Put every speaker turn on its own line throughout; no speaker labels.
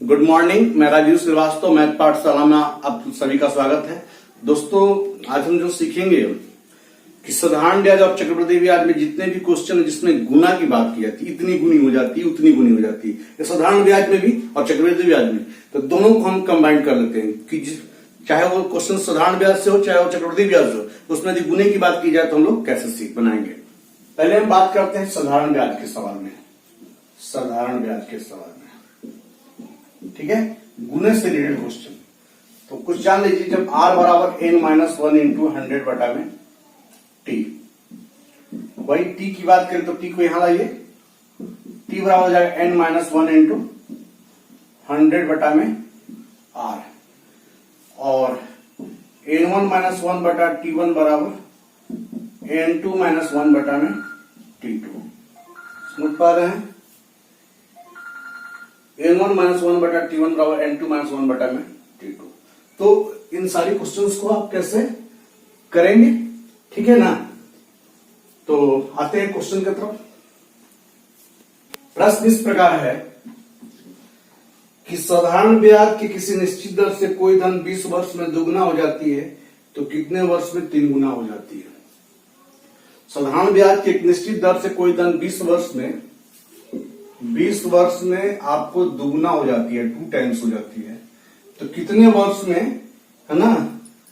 Good morning. मैं Rajiv Srivastava, math पाठशाला में आप सभी का स्वागत है। दोस्तों, आज हम जो सीखेंगे कि साधारण ब्याज और चक्रवृद्धि ब्याज में जितने भी क्वेश्चन है जिसमें गुना की बात की जाती है, इतनी गुनी हो जाती है, उतनी गुनी हो जाती है, ये साधारण ब्याज में भी और चक्रवृद्धि ब्याज में, तो दोनों को हम कंबाइन कर लेते हैं कि चाहे वो क्वेश्चन साधारण ब्याज से हो चाहे वो चक्रवृद्धि ब्याज हो, उसमें यदि गुने की बात की जाए तो हम लोग कैसे सीख बनाएंगे। पहले हम बात करते हैं साधारण ब्याज के सवाल में। साधारण ब्याज के सवाल में, ठीक है, गुने से रिलेटेड क्वेश्चन। तो कुछ जान लीजिए, जब r बराबर n माइनस 1 इंटू 100 बटा में t, वही t की बात करें तो t को यहां लाइए, t बराबर हो जाएगा n माइनस 1 इंटू 100 बटा में r, और n1 माइनस 1 बटा t1 बराबर n2 माइनस 1 बटा में t2। समझ पा रहे हैं? n1 माइनस 1 बटा t1 बराबर n2 माइनस 1 बटा में t2। तो इन सारी क्वेश्चंस को आप कैसे करेंगे, ठीक है ना। तो आते हैं क्वेश्चन की तरफ। प्रश्न इस प्रकार है कि साधारण ब्याज की किसी निश्चित दर से कोई धन 20 वर्ष में दुगुना हो जाती है तो कितने वर्ष में 3 गुना हो जाती है। साधारण ब्याज की एक निश्चित दर से कोई धन 20 वर्ष में आपको दुगुना हो जाती है, 2 टाइम्स हो जाती है, तो कितने वर्ष में, है ना,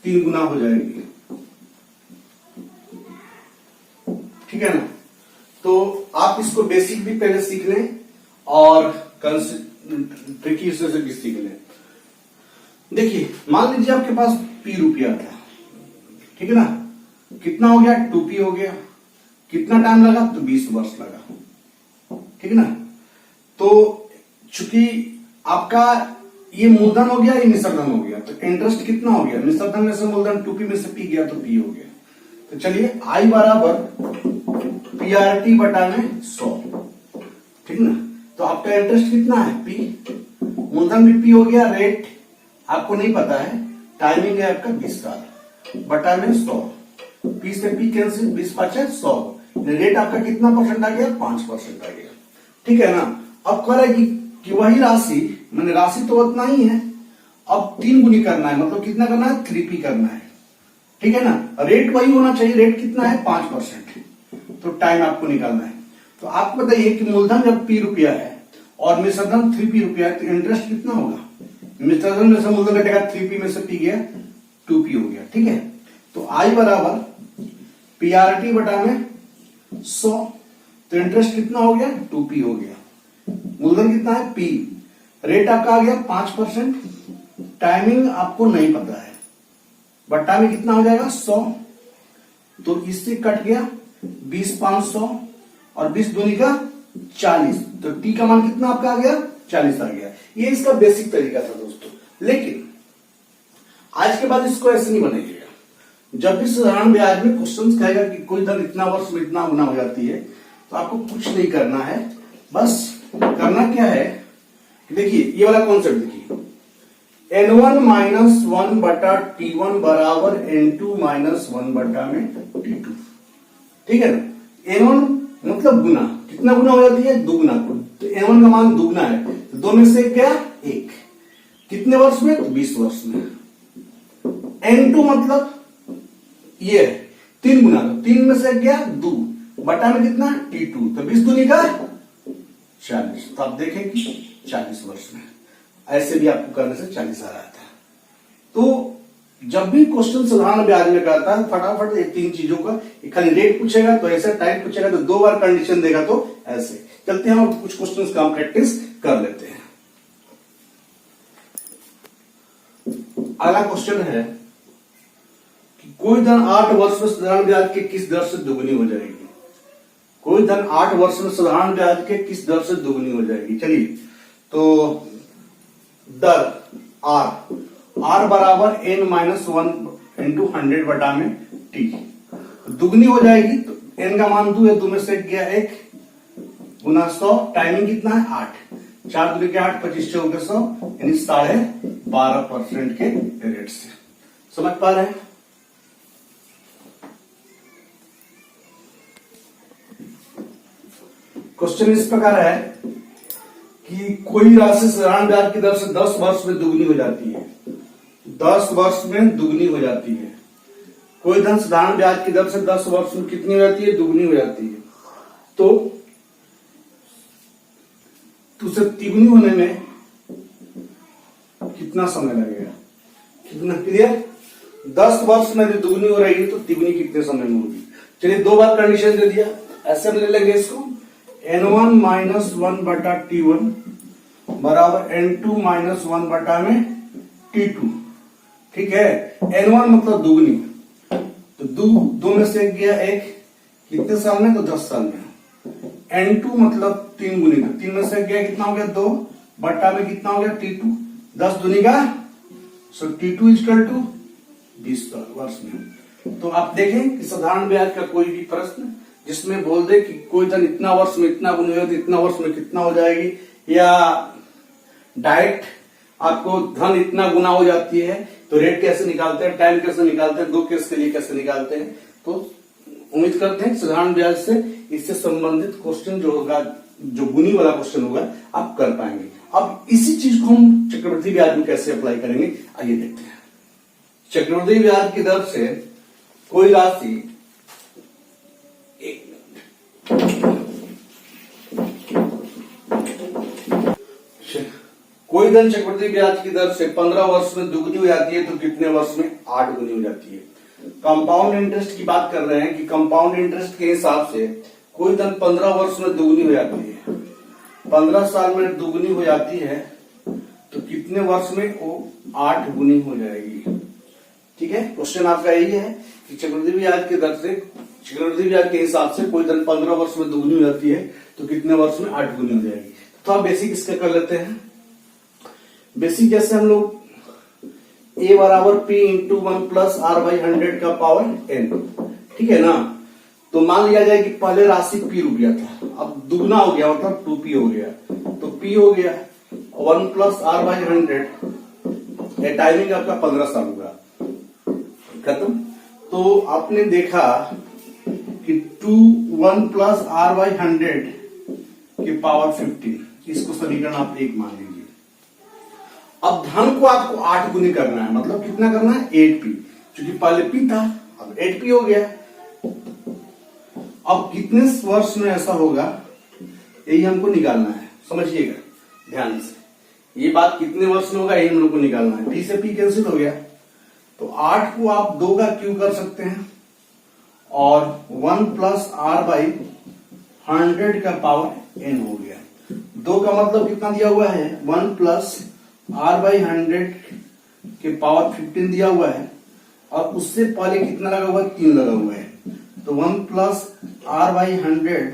3 गुना हो जाएगी। ठीक है ना। तो आप इसको बेसिक भी पहले सीख लें और ट्रिकी से भी सीख लें। देखिए, मान लीजिए आपके पास p रुपया था, ठीक है ना, कितना हो गया, 2p हो गया। कितना टाइम लगा, तो 20 वर्ष लगा, ठीक है ना। तो चूंकि आपका ये मूलधन हो गया, ये निसर्धन हो गया, तो इंटरेस्ट कितना हो गया, निसर्धन में से मूलधन 2p में से p गया तो p हो गया। तो चलिए I बराबर PRT बटा में 100, ठीक ना। तो आपका इंटरेस्ट कितना है, p, मूलधन भी p हो गया, रेट आपको नहीं पता है, टाइमिंग है आपका 20 साल बटा में 100, p से p कैंसिल, 20 5 100, रेट आपका कितना परसेंट आ गया, 5% आ गया, ठीक है ना। अब कह रहा है कि वही राशि, मैंने राशि तो उतना ही है, अब 3 गुनी करना है, मतलब कितना करना है, 3p करना है, ठीक है ना। रेट वही होना चाहिए, रेट कितना है, 5%, तो टाइम आपको निकालना है। तो आपको बताइए कि मूलधन जब p रुपया है और निसर्धन 3p रुपया है, तो इंटरेस्ट कितना होगा। निसर्धन में से मूलधन घटेगा, 3p में से p गया, 2p हो गया, ठीक है। तो I बराबर PRT बटा में 100, तो इंटरेस्ट कितना हो गया, 2p हो गया। मूलधन कितना है, p, रेट आपका आ गया 5%, टाइमिंग आपको नहीं पता है, बट्टा में कितना हो जाएगा 100, तो इससे कट गया 20 500 और 20 दूनी का 40, तो t का मान कितना आपका आ गया, 40 आ गया। ये इसका बेसिक तरीका था दोस्तों। लेकिन आज के बाद इसको ऐसे नहीं बनेगा। जब भी साधारण ब्याज में क्वेश्चन कहेगा कि कोई धन इतना वर्ष में इतना गुना हो जाती है, तो आपको कुछ नहीं करना है, बस करना क्या है कि देखिए ये वाला कॉन्सेप्ट देखिए, n1 माइनस 1 बटा t1 बराबर n2 माइनस 1 बटा में t2, ठीक है ना। n1 मतलब गुना, कितना गुना हो जाती है, दुगुना। तो n1 का मान दुगुना है, तो 2 में से क्या, 1, कितने वर्ष में, तो 20 वर्ष में। n2 मतलब ये 3 गुना, 3 में से क्या, 2 बटा में कितना, t2, तो 20 दूनी का 40, तो आप देखें कि 40 वर्ष में। ऐसे भी आपको करने से 40 आ रहा था। तो जब भी क्वेश्चन साधारण ब्याज में करता है, फटाफट ये 3 चीजों का, खाली रेट पूछेगा तो ऐसे, टाइम पूछेगा तो 2 बार कंडीशन देगा तो ऐसे। चलते हैं और कुछ क्वेश्चंस का हम प्रैक्टिस कर लेते हैं। अगला क्वेश्चन है कि कोई धन 8 वर्ष में साधारण ब्याज के किस दर से दुगुनी हो जाएगी। कोई धन 8 वर्ष में साधारण ब्याज के किस दर से दुगुनी हो जाएगी। चलिए, तो दर r बराबर n माइनस 1 इंटू 100 बटा में t, दुगनी हो जाएगी, तो n का मान 2 है, 2 में से गया 1 गुना 100, टाइमिंग कितना है, 8, 4 दूनी के 8, 25 चौक 100, यानी 12.5% के रेट से। समझ पा रहे हैं। क्वेश्चन इस प्रकार है कि कि कोई राशि साधारण ब्याज की दर से 10 वर्ष में दुगनी हो जाती है, 10 वर्ष में दुगनी हो जाती है। कोई धन साधारण ब्याज की दर से 10 वर्ष में कितनी हो जाती है? दुगनी हो जाती है। तो उसे तिगुनी होने में कितना समय लगेगा? कितना? क्लियर? 10 वर्ष में दुगनी हो रही है तो तिगुनी कितने समय में होगी? चलिए 2 बार कंडीशन दे दिया, ऐसे हम ले लेंगे इसको, n1 माइनस 1 बटा t1 बराबर n2 माइनस 1 बटा में t2। ठीक है, n1 मतलब दुगनी, तो दो में से गया एक, कितने साल में? तो 10 साल में। n2 मतलब 3 गुनी, तो 3 में से गया कितना हो गया? 2 बटा में कितना हो गया? t2, 10 दुनी का, सो t2 इक्वल टू 20 वर्ष में। तो आप देखें कि साधारण ब्याज का कोई भी प्रश्न जिसमें बोल दे कि कोई धन इतना वर्ष में इतना गुनी हो, तो इतना वर्ष में कितना हो जाएगी, या डायरेक्ट आपको धन इतना गुना हो जाती है तो रेट कैसे निकालते हैं, टाइम कैसे निकालते हैं, 2 केस के लिए कैसे निकालते हैं। तो उम्मीद करते हैं साधारण ब्याज से इससे संबंधित क्वेश्चन जो होगा, जो गुनी वाला क्वेश्चन होगा, आप कर पाएंगे। अब इसी चीज को हम चक्रवृद्धि ब्याज में कैसे अप्लाई करेंगे, आइए देखते हैं। चक्रवृद्धि ब्याज की दर से कोई राशि, कोई धन चक्रवृद्धि ब्याज की दर से 15 वर्ष में दुगनी हो जाती है तो कितने वर्ष में? 8 गुनी हो जाती है। कंपाउंड इंटरेस्ट की बात कर रहे हैं कि कंपाउंड इंटरेस्ट के हिसाब से कोई धन 15 वर्ष में दुगनी हो जाती है, 15 साल में दुगनी हो जाती है तो कितने वर्ष में? वो 8 गुनी हो जाएगी। ठीक है, क्वेश्चन आपका यही है कि चक्रवृद्धि ब्याज की दर से, चक्रवृद्धि ब्याज के हिसाब से कोई धन 15 वर्ष में दुगनी हो जाती है तो कितने वर्ष में? 8 गुनी हो जाएगी। तो आप बेसिक इसका कर लेते हैं। बेसिक जैसे हम लोग a बराबर p into 1 plus r by 100 का पावर n, ठीक है ना। तो मान लिया जाए कि पहले राशि p रुपया था, अब दुगना हो गया मतलब 2p हो गया, तो p हो गया 1 प्लस r बाई 100, टाइमिंग आपका 15 साल होगा, खत्म। तो आपने देखा कि 1 प्लस r बाई 100 के पावर 15, इसको समीकरण आप 1 मान लीजिए। अब धन को आपको 8 गुनी करना है, मतलब कितना करना है? 8p, क्योंकि पहले p था, अब 8p हो गया। अब कितने वर्ष में ऐसा होगा, यही हमको निकालना है, समझिएगा ध्यान से। ये बात कितने वर्ष में होगा, यही हम लोग को निकालना है। p से p कैंसिल हो गया, तो 8 को आप 2 का क्यूब कर सकते हैं, और 1 प्लस r बाई 100 का पावर n हो गया। 2 का मतलब कितना दिया हुआ है? 1 प्लस r बाई 100 के पावर 15 दिया हुआ है, और उससे पहले कितना लगा हुआ है? 3 लगा हुआ है, तो 1 प्लस r बाई 100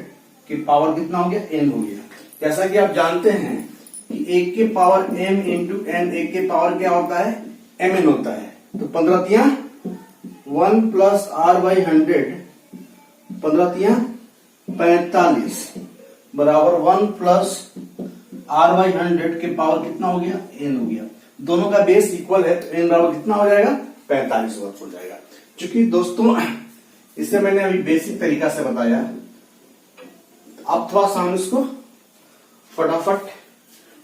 के पावर कितना हो गया? n हो गया। जैसा कि आप जानते हैं कि 1 के पावर m इंटू n, 1 के पावर क्या होता है? mn होता है। तो 15 तिया 1 प्लस r बाई 100, 15 तिया 45 बराबर 1 प्लस r बाई 100 के पावर कितना हो गया? n हो गया। दोनों का बेस इक्वल है तो n बराबर कितना हो जाएगा? 45 वर्ष हो जाएगा। क्योंकि दोस्तों इसे मैंने अभी बेसिक तरीका से बताया, अब थोड़ा सा हम इसको फटाफट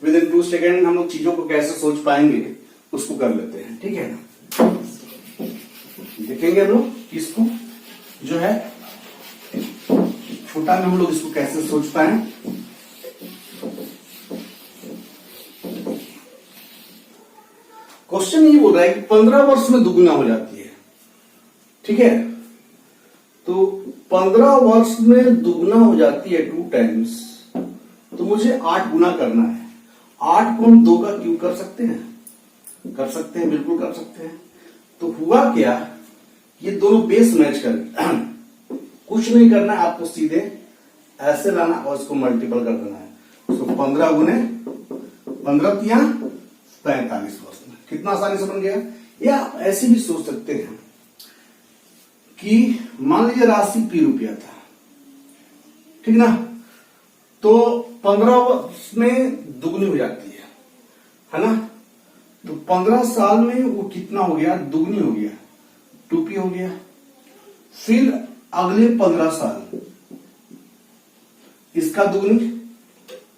विद इन 2 सेकेंड हम लोग चीजों को कैसे सोच पाएंगे उसको कर लेते हैं, ठीक है ना। देखेंगे हम लोग इसको जो है छोटा में हम लोग इसको कैसे सोच पाए। क्वेश्चन ये बोल रहा है कि 15 वर्ष में दुगुना हो जाती है, ठीक है। तो 15 वर्ष में दुगुना हो जाती है 2 टाइम्स, तो मुझे 8 गुना करना है। 8 को हम 2 का क्यूब कर सकते हैं, बिल्कुल कर सकते हैं। तो हुआ क्या, ये दोनों बेस मैच कर कुछ नहीं करना है आपको, सीधे ऐसे लाना और इसको मल्टीपल कर देना है। तो 15 गुने 15 तिया 45 वर्ष में कितना आसानी से बन गया। या आप ऐसे भी सोच सकते हैं कि मान लीजिए राशि p रुपया था, ठीक ना, तो 15 वर्ष में दुगनी हो जाती है ना। तो 15 साल में वो कितना हो गया? दुगनी हो गया, 2p हो गया। फिर अगले 15 साल इसका दुगनी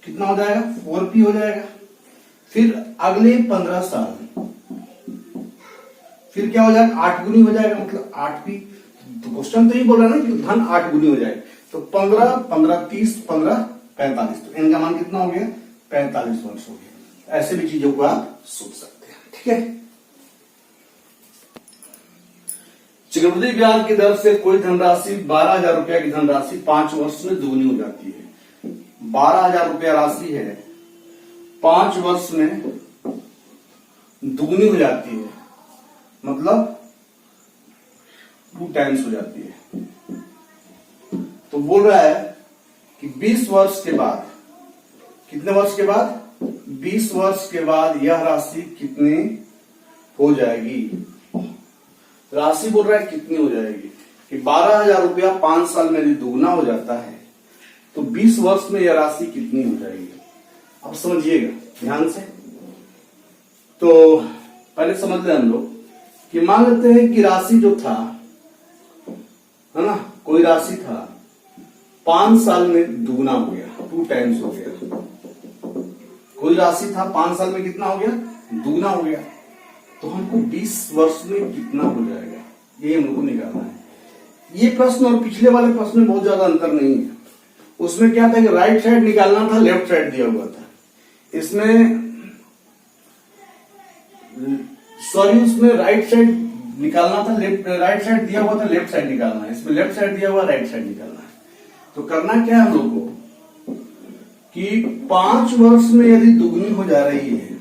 कितना हो जाएगा 4p हो जाएगा। फिर अगले 15 साल फिर क्या हो जाएगा 8 गुनी हो जाएगा, मतलब 8p। तो क्वेश्चन तो ये बोल रहा है ना कि धन 8 गुनी हो जाए, तो 15 15 30 15 45, तो इनका मान कितना हो गया 45 वर्ष हो गया। ऐसे भी चीजों को आप सोच सकते हैं, ठीक है। चक्रवृद्धि ब्याज की दर से कोई धनराशि 12,000 रुपया की धनराशि 5 वर्ष में दुगनी हो जाती है। 12,000 रुपया राशि है, 5 वर्ष में दुगनी हो जाती है, मतलब 2 टाइम्स हो जाती है। तो बोल रहा है कि 20 वर्ष के बाद, कितने वर्ष के बाद 20 वर्ष के बाद यह राशि कितनी हो जाएगी। राशि बोल रहा है कितनी हो जाएगी कि 12,000 रुपया 5 साल में यदि दुगना हो जाता है तो 20 वर्ष में यह राशि कितनी हो जाएगी। अब समझिएगा ध्यान से। तो पहले समझ लें हम लोग कि मान लेते हैं कि राशि जो था, है ना, कोई राशि था 5 साल में दुगना हो गया, 2 टाइम्स हो गया। कोई राशि था 5 साल में कितना हो गया दुगना हो गया, तो हमको 20 वर्ष में कितना हो जाएगा ये हम लोग को निकालना है। ये प्रश्न और पिछले वाले प्रश्न में बहुत ज्यादा अंतर नहीं है। उसमें क्या था कि राइट साइड निकालना था, लेफ्ट साइड दिया हुआ था। इसमें उसमें राइट साइड निकालना था, राइट साइड दिया हुआ था, लेफ्ट साइड निकालना है। इसमें लेफ्ट साइड दिया हुआ, राइट साइड निकालना है। तो करना क्या है हम लोग को कि 5 वर्ष में यदि दुगनी हो जा रही है,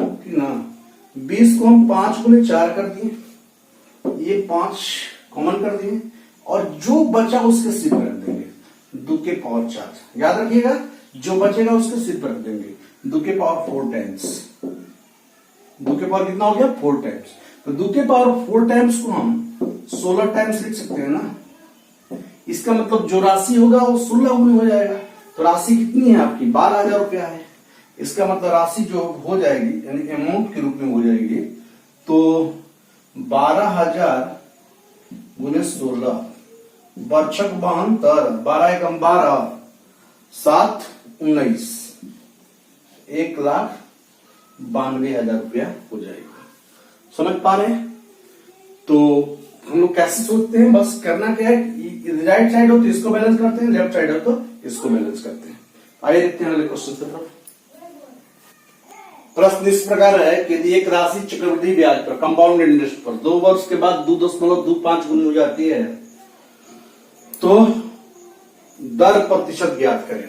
ठीक ना, 20 को हम 5 गुने 4 कर दिए, ये 5 कॉमन कर दिए, और जो बचा उसके सिर पर रख देंगे 2 के पावर 4। याद रखिएगा जो बचेगा उसके सिर पर रख देंगे 2 के पावर 4 टाइम्स। 2 के पावर कितना हो गया 4 टाइम्स। तो 2 के पावर 4 टाइम्स को हम 16 टाइम्स लिख सकते हैं ना। इसका मतलब जो राशि होगा वो 16 गुनी हो जाएगा। तो राशि कितनी है आपकी 12,000 रुपया है। इसका मतलब राशि जो हो जाएगी यानी अमाउंट के रूप में हो जाएगी तो 12,000 गुने 16, बर्छक 72, 12 एकम 12, 7 19, 1,92,000 रुपया हो जाएगा। समझ पा रहे हैं। तो हम लोग कैसे सोचते हैं, बस करना क्या है, राइट साइड हो तो इसको बैलेंस करते हैं, लेफ्ट साइड हो तो इसको बैलेंस करते हैं। आइए देखते हैं अगले क्वेश्चन की तरफ। प्रश्न इस प्रकार है कि यदि एक राशि चक्रवृद्धि ब्याज पर कंपाउंड इंटरेस्ट पर 2 वर्ष के बाद 2.25 गुनी हो जाती है तो दर प्रतिशत ज्ञात करें।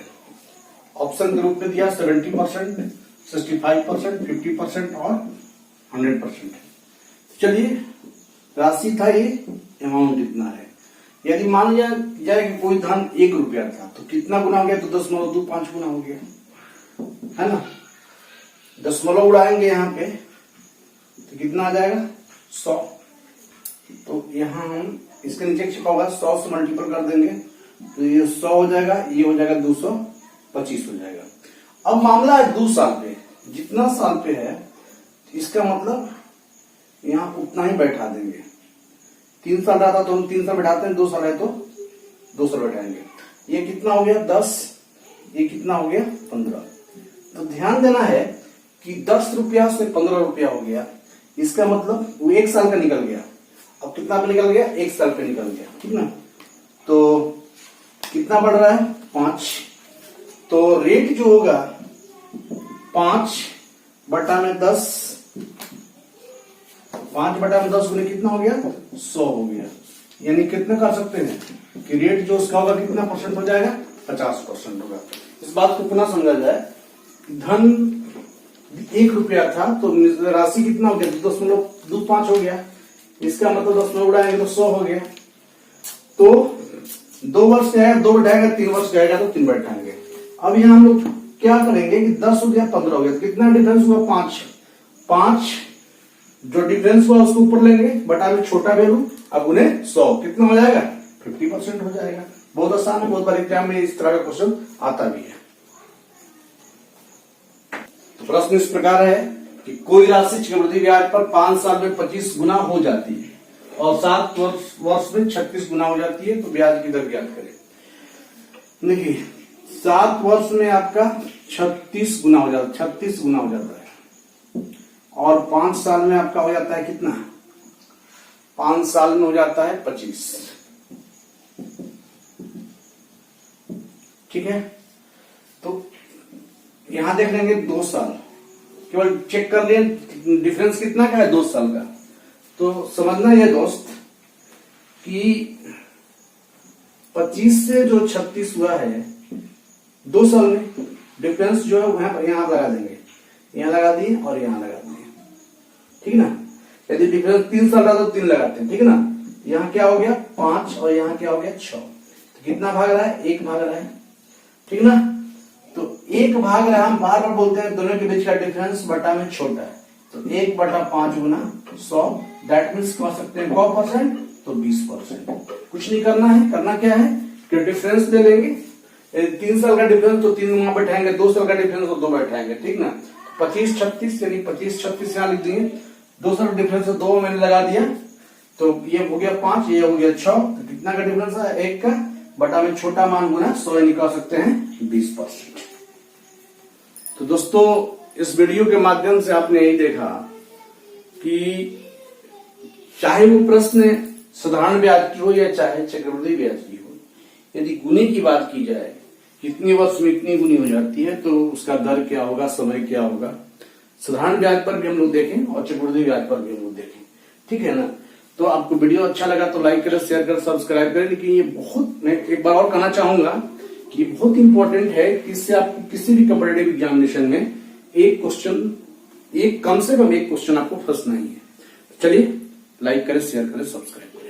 ऑप्शन के रूप में दिया 70%, 65%, 50% और 100%। चलिए राशि था ये, अमाउंट इतना है। यदि मान लिया जाए कि कोई धन 1 रुपया था तो कितना गुना हो गया, तो 2.25 गुना हो गया, है ना। दशमलव उड़ाएंगे यहाँ पे तो कितना आ जाएगा 100। तो यहाँ हम इसके नीचे छिपा होगा 100 से मल्टीपल कर देंगे तो ये 100 हो जाएगा, ये हो जाएगा 225 हो जाएगा। अब मामला है 2 साल पे, जितना साल पे है इसका मतलब यहाँ उतना ही बैठा देंगे। 3 साल रहा था तो हम 3 साल बैठाते हैं, 2 साल है तो 2 साल बैठाएंगे। ये कितना हो गया 10, ये कितना हो गया 15। तो ध्यान देना है कि 10 रुपया से 15 रुपया हो गया, इसका मतलब वो 1 साल का निकल गया। अब कितना पे निकल गया 1 साल पे निकल गया, ठीक ना। तो कितना बढ़ रहा है 5। तो रेट जो होगा 5/10, 5/10 गुने कितना हो गया 100 हो गया। यानी कितना कर सकते हैं कि रेट जो उसका होगा कितना परसेंट हो जाएगा 50% होगा। इस बात को पुनः समझा जाए, धन 1 रुपया था तो राशि कितना हो गया 2.25 हो गया। इसका मतलब 10 में उड़ाएंगे तो 100 हो गया। तो 2 वर्ष जाएगा 2 बैठाएगा, 3 वर्ष जाएगा तो 3 बैठाएंगे। अब यहाँ हम लोग क्या करेंगे कि 10 हो गया 15 हो गया, कितना डिफरेंस हुआ 5 जो डिफरेंस हुआ उसको ऊपर लेंगे, बटा में छोटा वैल्यू, अब उन्हें 100 कितना हो जाएगा 50% हो जाएगा। बहुत आसान है, बहुत बार एग्जाम में इस तरह का क्वेश्चन आता भी है। तो प्रश्न इस प्रकार है कि कोई राशि चक्रवृद्धि ब्याज पर 5 साल में 25 गुना हो जाती है और 7 वर्ष में 36 गुना हो जाती है, तो ब्याज की दर ज्ञात करें। देखिए 7 वर्ष में आपका 36 गुना हो जाता, 36 गुना हो जाता है। और 5 साल में आपका हो जाता है कितना? 5 साल में हो जाता है 25। ठीक है, तो यहां देख लेंगे 2 साल, केवल चेक कर लिए डिफरेंस कितना का है, 2 साल का। तो समझना यह दोस्त कि 25 से जो 36 हुआ है 2 साल में, डिफरेंस जो है वहां यहां लगा देंगे, यहां लगा दिए और यहां लगा दिए, ठीक ना। यदि डिफरेंस 3 साल का तो 3 लगाते हैं, ठीक ना। यहाँ क्या हो गया 5 और यहाँ क्या हो गया 6, तो कितना भाग रहा है? 1 भाग रहा है, ठीक ना। तो 1 भाग रहा है, हम बार बार बोलते हैं दोनों के बीच का डिफरेंस बटा में छोटा है, तो 1/5 गुना 100, दैट मीन्स कह सकते हैं 100%, तो 20%। कुछ नहीं करना है, करना क्या है कि डिफरेंस ले लेंगे। 3 साल का डिफरेंस तो 3 वहां बैठाएंगे, 2 साल का डिफरेंस तो 2 बैठाएंगे, ठीक ना। 25 36 यानी 25 36 यहां लिख देंगे, 2 साल का डिफरेंस तो 2 मैंने लगा दिया, तो ये हो गया 5, ये हो गया 6, तो कितना का डिफरेंस है? 1 का, बटा में छोटा मान गुना 100 निकाल सकते हैं 20%। तो दोस्तों इस वीडियो के माध्यम से आपने यही देखा कि चाहे वो प्रश्न साधारण ब्याज की हो या चाहे चक्रवृद्धि ब्याज की हो, यदि गुने की बात की जाए, कितनी वर्ष में इतनी गुनी हो जाती है, तो उसका दर क्या होगा, समय क्या होगा, साधारण ब्याज पर भी हम लोग देखें और चक्रवृद्धि ब्याज पर भी हम लोग देखें, ठीक है ना। तो आपको वीडियो अच्छा लगा तो लाइक करें, शेयर करें, सब्सक्राइब करें। लेकिन ये बहुत, मैं एक बार और कहना चाहूंगा कि बहुत इंपॉर्टेंट है कि इससे आपको किसी भी कॉम्पिटिटिव एग्जामिनेशन में एक क्वेश्चन, एक कम से कम एक क्वेश्चन आपको फंसना ही है। चलिए लाइक करें, शेयर करें, सब्सक्राइब करें।